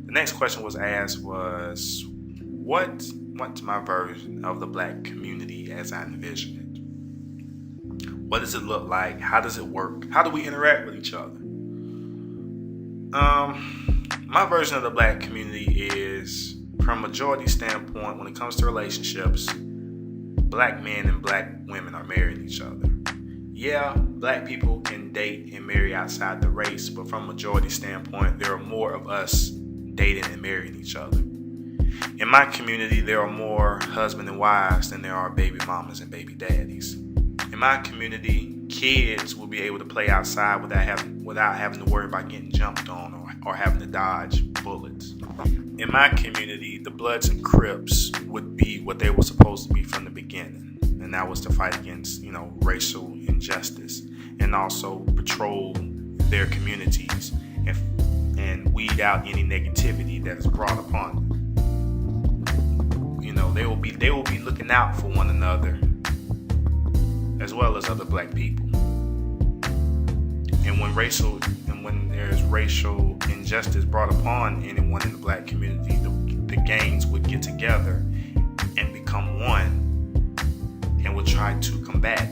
The next question was asked was, what's my version of the black community as I envision it? What does it look like? How does it work? How do we interact with each other? My version of the black community is, from a majority standpoint, when it comes to relationships, black men and black women are marrying each other. Yeah, black people can date and marry outside the race, but from a majority standpoint, there are more of us dating and marrying each other. In my community, there are more husband and wives than there are baby mamas and baby daddies. In my community, kids will be able to play outside without having to worry about getting jumped on or having to dodge bullets. In my community, the Bloods and Crips would be what they were supposed to be from the beginning, and that was to fight against, racial injustice and also patrol their communities and weed out any negativity that is brought upon them. They will be looking out for one another as well as other black people. And when there's racial injustice brought upon anyone in the black community, the gangs would get together and become one and would try to combat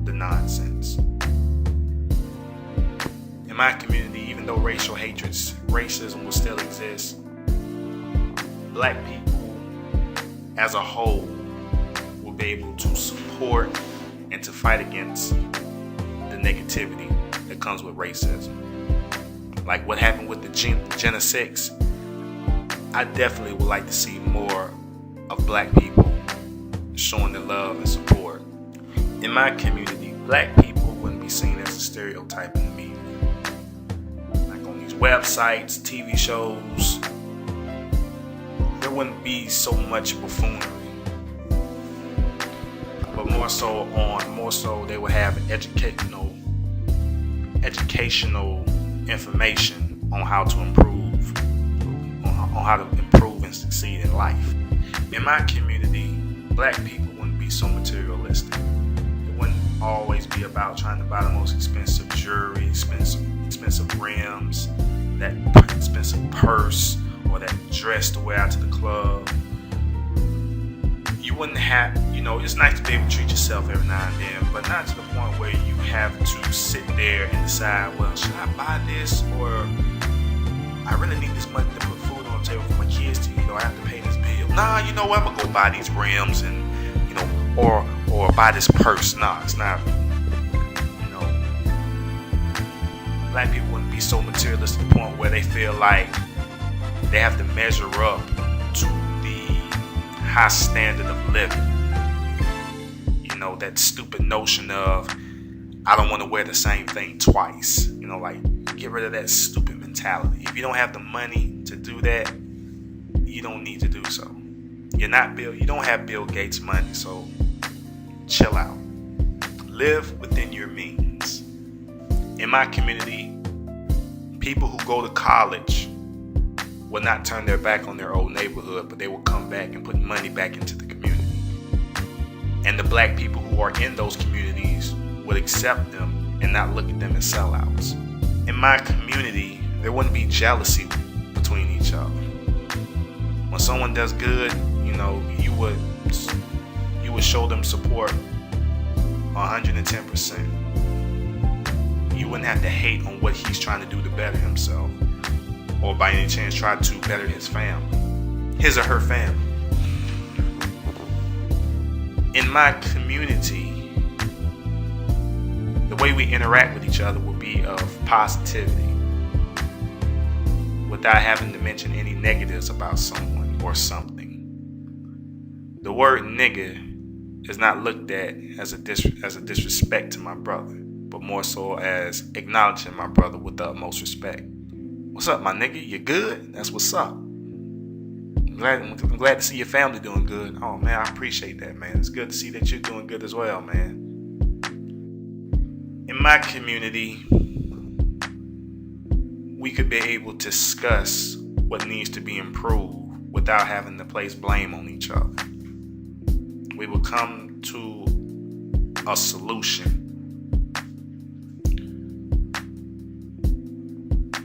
the nonsense. In my community, even though racism will still exist, black people as a whole will be able to support and to fight against the negativity that comes with racism. Like what happened with the Gen 6, I definitely would like to see more of black people showing their love and support. In my community, black people wouldn't be seen as a stereotype in the media. Like on these websites, TV shows, there wouldn't be so much buffoonery. But more so they would have educational information on how to improve and succeed in life. In my community, black people wouldn't be so materialistic. It wouldn't always be about trying to buy the most expensive jewelry, expensive rims, that expensive purse, or that dress to wear out to the club. You wouldn't have, it's nice to be able to treat yourself every now and then, but not to the point where you have to sit there and decide, well, should I buy this, or I really need this money to put food on the table for my kids to eat, or I have to pay this bill. Nah, I'm gonna go buy these rims and, or buy this purse. Nah, it's not, black people wouldn't be so materialistic to the point where they feel like they have to measure up to the high standard of living. That stupid notion of, I don't want to wear the same thing twice. Get rid of that stupid mentality. If you don't have the money to do that, you don't need to do so. You don't have Bill Gates' money, so chill out. Live within your means. In my community, people who go to college will not turn their back on their old neighborhood, but they will come back and put money back into the community. And the black people who are in those communities would accept them and not look at them as sellouts. In my community, there wouldn't be jealousy between each other. When someone does good, you would show them support 110%. You wouldn't have to hate on what he's trying to do to better himself, or by any chance try to better his family, his or her family. In my community, the way we interact with each other will be of positivity, without having to mention any negatives about someone or something. The word nigga is not looked at as a disrespect to my brother, but more so as acknowledging my brother with the utmost respect. What's up, my nigga? You good? That's what's up. I'm glad to see your family doing good. Oh man, I appreciate that, man. It's good to see that you're doing good as well, man. In my community, we could be able to discuss what needs to be improved without having to place blame on each other. We will come to a solution.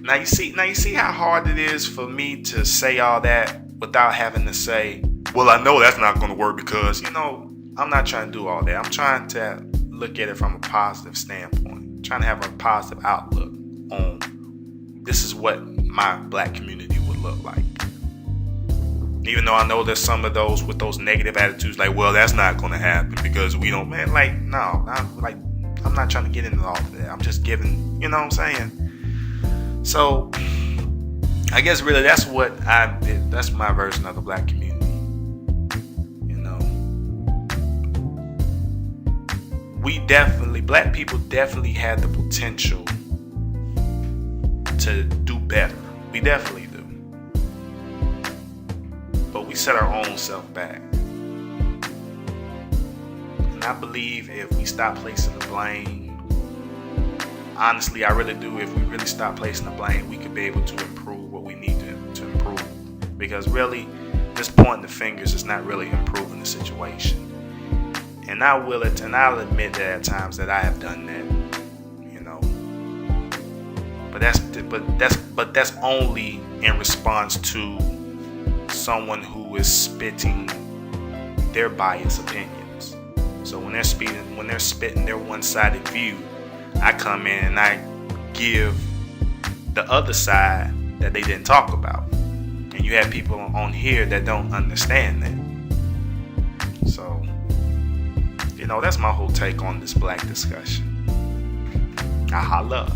Now you see how hard it is for me to say all that without having to say, well, I know that's not going to work because, I'm not trying to do all that. I'm trying to look at it from a positive standpoint. Trying to have a positive outlook on this is what my black community would look like. Even though I know there's some of those with those negative attitudes, like, well, that's not going to happen because we don't, man, like, no, I'm not trying to get into all of that. I'm just giving, you know what I'm saying? So, I guess really that's what I did. That's my version of the black community. Black people definitely had the potential to do better. We definitely do. But we set our own self back. And I believe if we stop placing the blame, honestly, I really do, if we really stop placing the blame, we could be able to improve what we need to improve. Because really, just pointing the fingers is not really improving the situation. And I'll admit that at times that I have done that, But that's only in response to someone who is spitting their biased opinions. So when they're spitting their one-sided view, I come in and I give the other side that they didn't talk about. And you have people on here that don't understand that. So, that's my whole take on this black discussion. I holla.